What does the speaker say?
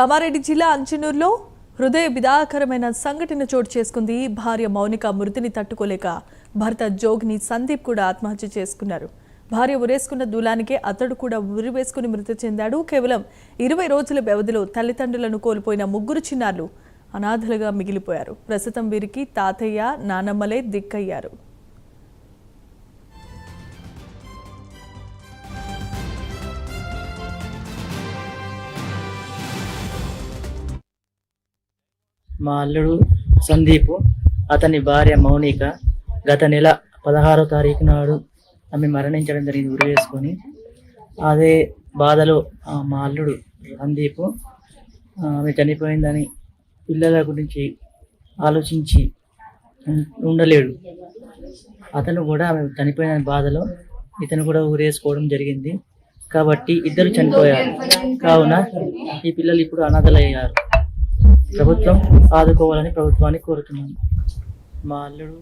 కామారెడ్డి జిల్లా అంచనూరులో హృదయ విదాకరమైన సంఘటన చోటు చేసుకుంది. భార్య మౌనిక మృతిని తట్టుకోలేక భర్త జోగిని సందీప్ కూడా ఆత్మహత్య చేసుకున్నారు. భార్య ఉరేసుకున్న దూలానికే అతడు కూడా ఉరివేసుకుని మృతి చెందాడు. కేవలం 20 రోజుల వ్యవధిలో తల్లిదండ్రులను కోల్పోయిన ముగ్గురు చిన్నారులు అనాథలుగా మిగిలిపోయారు. ప్రస్తుతం వీరికి తాతయ్య, నానమ్మలే దిక్కయ్యారు. మా అల్లుడు సందీప్, అతని భార్య మౌనిక గత నెల 16వ తారీఖు నాడు ఆమె మరణించడం జరిగింది ఉరివేసుకొని. అదే బాధలో మా అల్లుడు సందీప్ ఆమె చనిపోయిందని పిల్లల గురించి ఆలోచించి ఉండలేడు. అతను కూడా ఆమె చనిపోయిన బాధలో ఇతను కూడా ఊరేసుకోవడం జరిగింది. కాబట్టి ఇద్దరు చనిపోయారు. కావున ఈ పిల్లలు ఇప్పుడు అనాథలయ్యారు. ప్రభుత్వం ఆదుకోవాలని ప్రభుత్వాన్ని కోరుతున్నాను. మా అల్లుడు